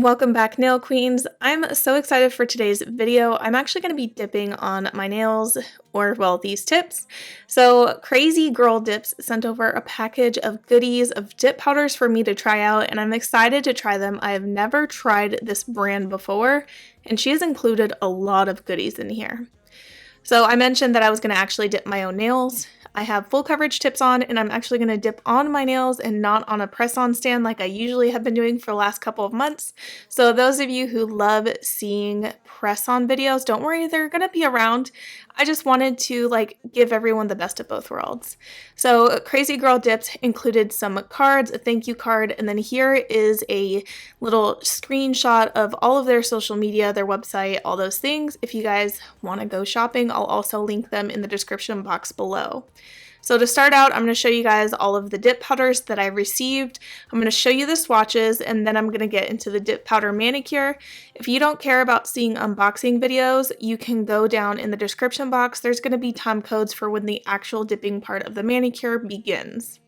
Welcome back, nail queens. I'm so excited for today's video. I'm actually going to be dipping on my nails, or well, these tips. So Crazy Girl Dips sent over a package of goodies of dip powders for me to try out, and I'm excited to try them. I have never tried this brand before, and she has included a lot of goodies in here. So I mentioned that I was going to actually dip my own nails. I have full coverage tips on, and I'm actually going to dip on my nails and not on a press-on stand like I usually have been doing for the last couple of months. So those of you who love seeing press-on videos, don't worry, they're going to be around. I just wanted to give everyone the best of both worlds. So Crazy Girl Dips included some cards, a thank you card, and then here is a little screenshot of all of their social media, their website, all those things. If you guys want to go shopping, I'll also link them in the description box below. So to start out, I'm going to show you guys all of the dip powders that I received. I'm going to show you the swatches, and then I'm going to get into the dip powder manicure. If you don't care about seeing unboxing videos, you can go down in the description box. There's going to be time codes for when the actual dipping part of the manicure begins.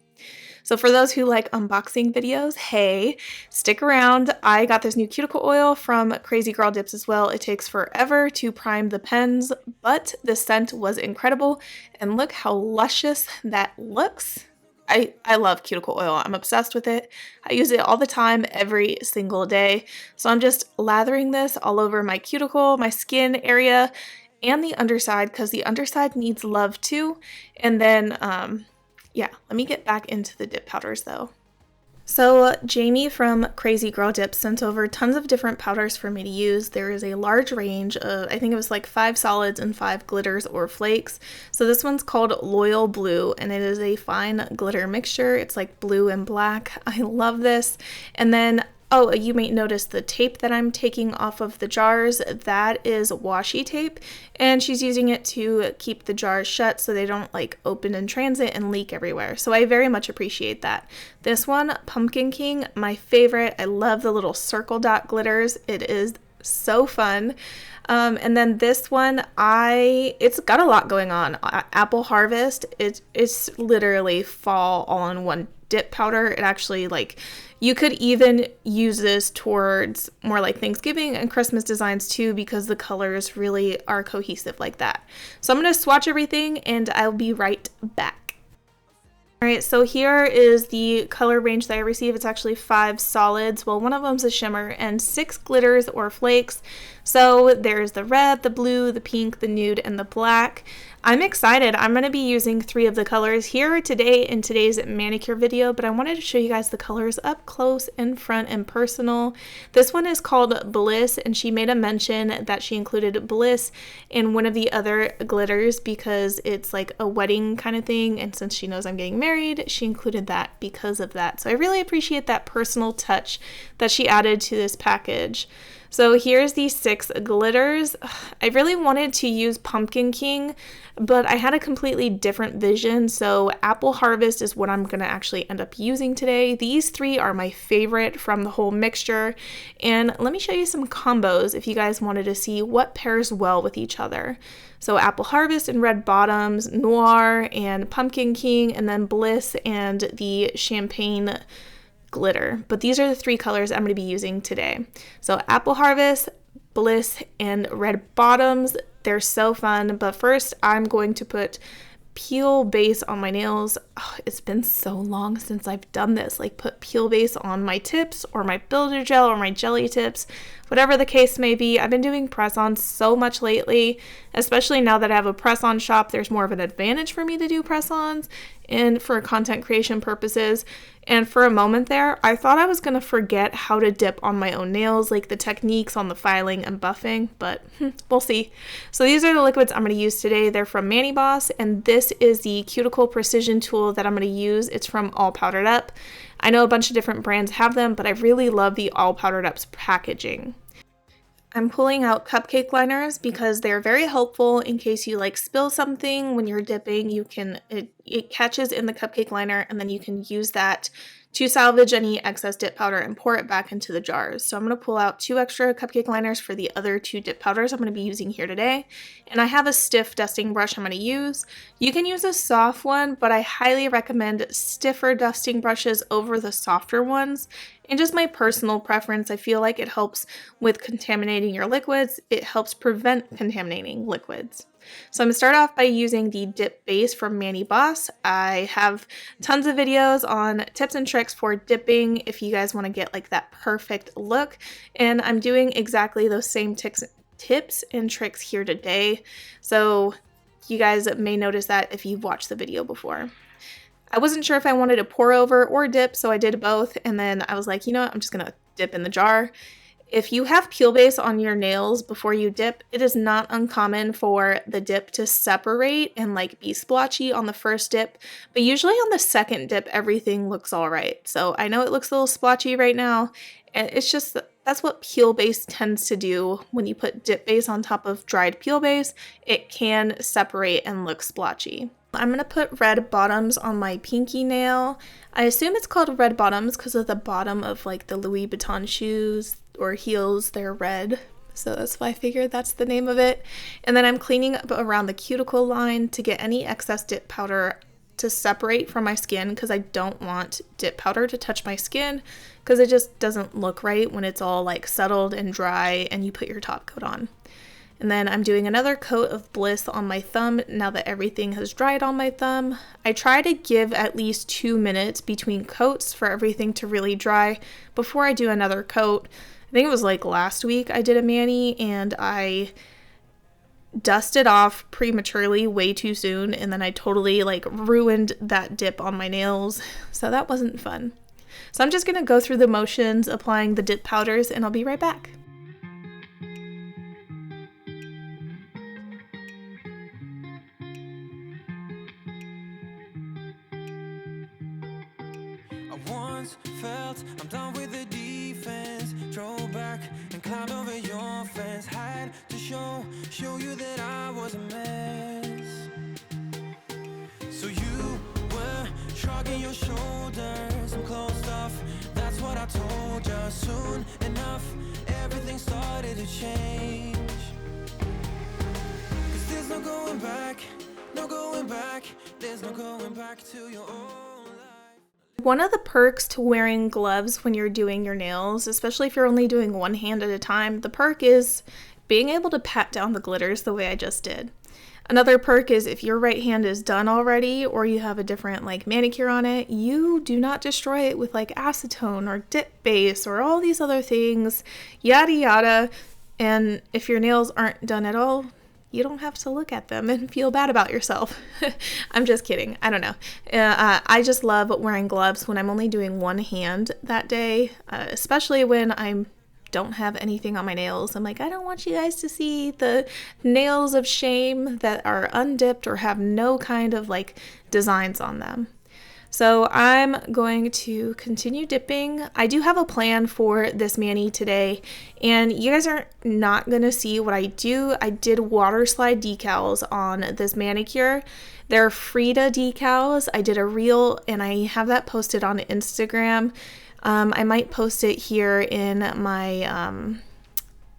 So for those who like unboxing videos, hey, stick around. I got this new cuticle oil from Crazy Girl Dips as well. It takes forever to prime the pens, but the scent was incredible. And look how luscious that looks. I love cuticle oil. I'm obsessed with it. I use it all the time, every single day. So I'm just lathering this all over my cuticle, my skin area, and the underside, because the underside needs love too. And then, yeah, let me get back into the dip powders though. So Jamie from Crazy Girl Dips sent over tons of different powders for me to use. There is a large range of, I think it was like 5 solids and 5 glitters or flakes. So this one's called Loyal Blue, and it is a fine glitter mixture. It's like blue and black. I love this. And then oh, you may notice the tape that I'm taking off of the jars. That is washi tape, and she's using it to keep the jars shut so they don't open in transit and leak everywhere. So I very much appreciate that. This one, Pumpkin King, my favorite. I love the little circle dot glitters. It is so fun. And then this one, it's got a lot going on. Apple Harvest, it's literally fall all in one dip powder. It actually you could even use this towards more like Thanksgiving and Christmas designs too, because the colors really are cohesive like that. So I'm going to swatch everything and I'll be right back. Alright, so here is the color range that I received. It's actually 5 solids. Well, one of them's a shimmer, and 6 glitters or flakes. So there's the red, the blue, the pink, the nude, and the black. I'm excited. I'm going to be using 3 of the colors here today in today's manicure video, but I wanted to show you guys the colors up close, in front, and personal. This one is called Bliss, and she made a mention that she included Bliss in one of the other glitters because it's like a wedding kind of thing, and since she knows I'm getting married, she included that because of that. So I really appreciate that personal touch that she added to this package. So here's the 6 glitters. I really wanted to use Pumpkin King, but I had a completely different vision, so Apple Harvest is what I'm going to actually end up using today. These 3 are my favorite from the whole mixture, and let me show you some combos if you guys wanted to see what pairs well with each other. So Apple Harvest and red bottoms, Noir and Pumpkin King, and then Bliss and the Champagne glitter. But these are the 3 colors I'm going to be using today. So Apple Harvest, Bliss, and red bottoms. They're so fun. But first I'm going to put peel base on my nails. Oh, it's been so long since I've done this. Put peel base on my tips or my builder gel or my jelly tips, whatever the case may be. I've been doing press-ons so much lately, especially now that I have a press-on shop. There's more of an advantage for me to do press-ons and for content creation purposes. And for a moment there, I thought I was going to forget how to dip on my own nails, the techniques on the filing and buffing, but we'll see. So these are the liquids I'm going to use today. They're from Mani Boss, and this is the Cuticle Precision tool that I'm going to use. It's from All Powdered Up. I know a bunch of different brands have them, but I really love the All Powdered Up's packaging. I'm pulling out cupcake liners because they're very helpful in case you spill something when you're dipping. It catches in the cupcake liner, and then you can use that to salvage any excess dip powder and pour it back into the jars. So I'm going to pull out 2 extra cupcake liners for the other 2 dip powders I'm going to be using here today. And I have a stiff dusting brush I'm going to use. You can use a soft one, but I highly recommend stiffer dusting brushes over the softer ones. And just my personal preference, I feel like it helps with contaminating your liquids. It helps prevent contaminating liquids. So I'm going to start off by using the dip base from Manny Boss. I have tons of videos on tips and tricks for dipping if you guys want to get like that perfect look. And I'm doing exactly those same tips and tricks here today. So you guys may notice that if you've watched the video before. I wasn't sure if I wanted to pour over or dip, so I did both. And then I was like, you know what, I'm just going to dip in the jar. If you have peel base on your nails before you dip, it is not uncommon for the dip to separate and like be splotchy on the first dip, but usually on the second dip, everything looks all right. So I know it looks a little splotchy right now, and it's just that's what peel base tends to do. When you put dip base on top of dried peel base, it can separate and look splotchy. I'm going to put red bottoms on my pinky nail. I assume it's called red bottoms because of the bottom of like the Louis Vuitton shoes or heels, they're red. So that's why I figured that's the name of it. And then I'm cleaning up around the cuticle line to get any excess dip powder to separate from my skin, because I don't want dip powder to touch my skin because it just doesn't look right when it's all like settled and dry and you put your top coat on. And then I'm doing another coat of Bliss on my thumb now that everything has dried on my thumb. I try to give at least 2 minutes between coats for everything to really dry before I do another coat. I think it was like last week I did a mani and I dusted off prematurely way too soon, and then I totally like ruined that dip on my nails. So that wasn't fun. So I'm just going to go through the motions applying the dip powders and I'll be right back. Felt I'm done with the defense, drove back and climbed over your fence, had to show you that I was a mess. So you were shrugging your shoulders and closed off, that's what I told you. Soon enough everything started to change, 'cause there's no going back, no going back, there's no going back to your own. One of the perks to wearing gloves when you're doing your nails, especially if you're only doing one hand at a time, the perk is being able to pat down the glitters the way I just did. Another perk is if your right hand is done already or you have a different like manicure on it, you do not destroy it with like acetone or dip base or all these other things, yada yada. And if your nails aren't done at all, you don't have to look at them and feel bad about yourself. I'm just kidding. I don't know. I just love wearing gloves when I'm only doing one hand that day, especially when I don't have anything on my nails. I'm like, I don't want you guys to see the nails of shame that are undipped or have no kind of like designs on them. So I'm going to continue dipping. I do have a plan for this mani today, and you guys are not going to see what I do. I did water slide decals on this manicure. They're Frida decals. I did a reel, and I have that posted on Instagram. I might post it here in my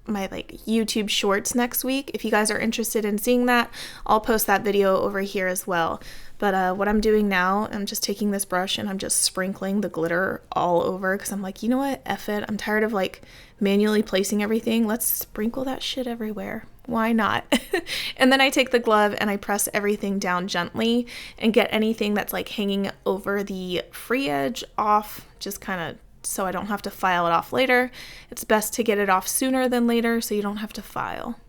my like YouTube shorts next week. If you guys are interested in seeing that, I'll post that video over here as well. But what I'm doing now, I'm just taking this brush and I'm just sprinkling the glitter all over because I'm like, you know what, F it. I'm tired of like manually placing everything. Let's sprinkle that shit everywhere. Why not? And then I take the glove and I press everything down gently and get anything that's like hanging over the free edge off, just kind of so I don't have to file it off later. It's best to get it off sooner than later so you don't have to file.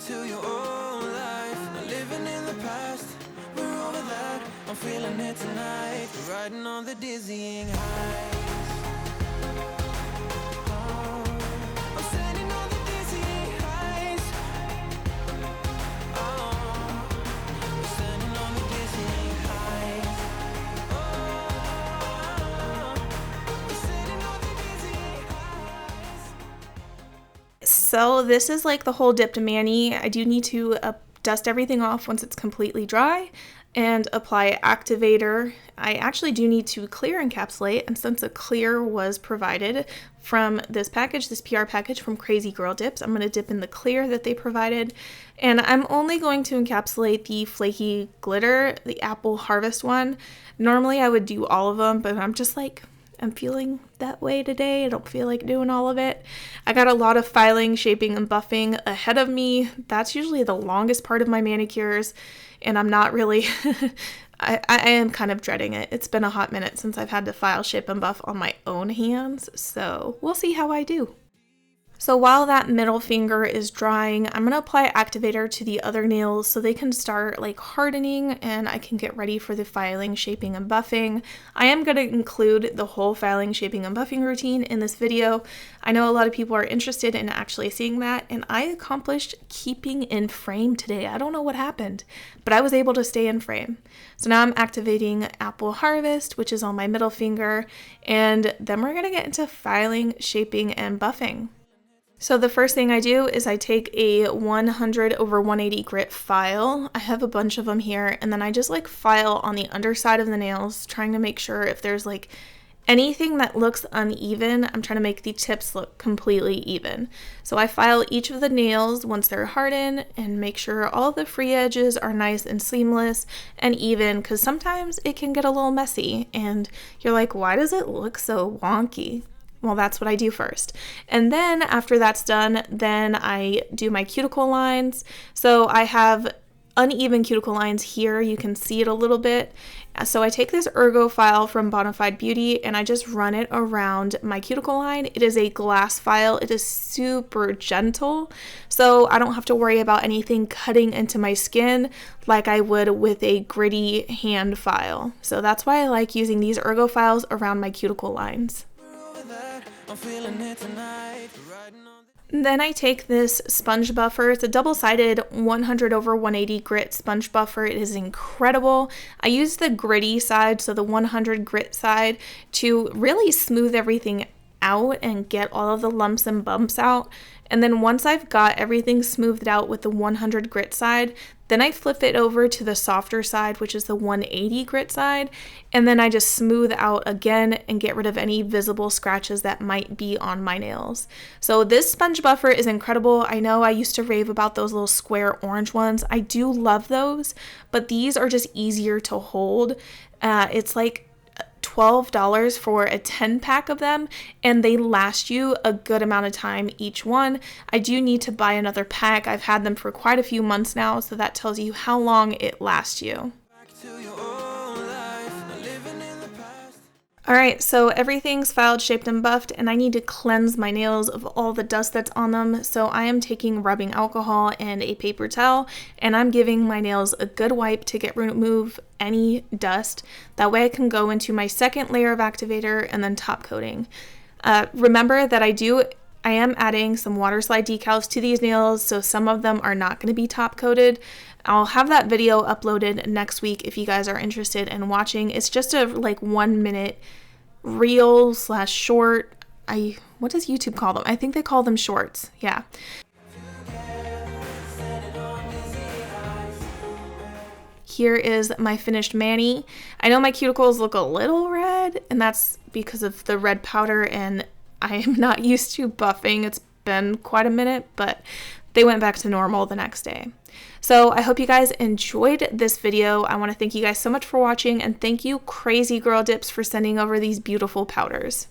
To your own life, not living in the past, we're over that, I'm feeling it tonight, we're riding on the dizzying heights. I'm standing on the dizzying heights. I'm standing on the dizzying heights. So this is like the whole dipped mani. I do need to dust everything off once it's completely dry and apply activator. I actually do need to clear encapsulate, and since a clear was provided from this package, this PR package from Crazy Girl Dips, I'm going to dip in the clear that they provided, and I'm only going to encapsulate the flaky glitter, the Apple Harvest one. Normally I would do all of them, but I'm just like, I'm feeling that way today. I don't feel like doing all of it. I got a lot of filing, shaping, and buffing ahead of me. That's usually the longest part of my manicures, and I'm not really, I am kind of dreading it. It's been a hot minute since I've had to file, shape, and buff on my own hands, so we'll see how I do. So while that middle finger is drying, I'm going to apply activator to the other nails so they can start like hardening and I can get ready for the filing, shaping, and buffing. I am going to include the whole filing, shaping, and buffing routine in this video. I know a lot of people are interested in actually seeing that, and I accomplished keeping in frame today. I don't know what happened, but I was able to stay in frame. So now I'm activating Apple Harvest, which is on my middle finger, and then we're going to get into filing, shaping, and buffing. So the first thing I do is I take a 100/180 grit file. I have a bunch of them here, and then I just like file on the underside of the nails, trying to make sure if there's like anything that looks uneven, I'm trying to make the tips look completely even. So I file each of the nails once they're hardened and make sure all the free edges are nice and seamless and even, because sometimes it can get a little messy and you're like, why does it look so wonky? Well, that's what I do first. And then after that's done, then I do my cuticle lines. So I have uneven cuticle lines here. You can see it a little bit. So I take this Ergo file from Bonafide Beauty and I just run it around my cuticle line. It is a glass file. It is super gentle, so I don't have to worry about anything cutting into my skin like I would with a gritty hand file. So that's why I like using these Ergo files around my cuticle lines. Then I take this sponge buffer. It's a double-sided 100/180 grit sponge buffer. It is incredible. I use the gritty side, so the 100 grit side, to really smooth everything out and get all of the lumps and bumps out. And then once I've got everything smoothed out with the 100 grit side, then I flip it over to the softer side, which is the 180 grit side, and then I just smooth out again and get rid of any visible scratches that might be on my nails. So this sponge buffer is incredible. I know I used to rave about those little square orange ones. I do love those, but these are just easier to hold. It's like $12 for a 10-pack of them, and they last you a good amount of time each one. I do need to buy another pack. I've had them for quite a few months now, so that tells you how long it lasts you. Alright, so everything's filed, shaped, and buffed, and I need to cleanse my nails of all the dust that's on them. So I am taking rubbing alcohol and a paper towel, and I'm giving my nails a good wipe to remove any dust. That way I can go into my second layer of activator and then top coating. Remember that I am adding some water slide decals to these nails, so some of them are not going to be top coated. I'll have that video uploaded next week if you guys are interested in watching. It's just a like 1 minute reel / short. What does YouTube call them? I think they call them shorts. Yeah. Here is my finished mani. I know my cuticles look a little red, and that's because of the red powder, and I am not used to buffing. It's been quite a minute, but they went back to normal the next day. So I hope you guys enjoyed this video. I want to thank you guys so much for watching, and thank you Crazy Girl Dips for sending over these beautiful powders.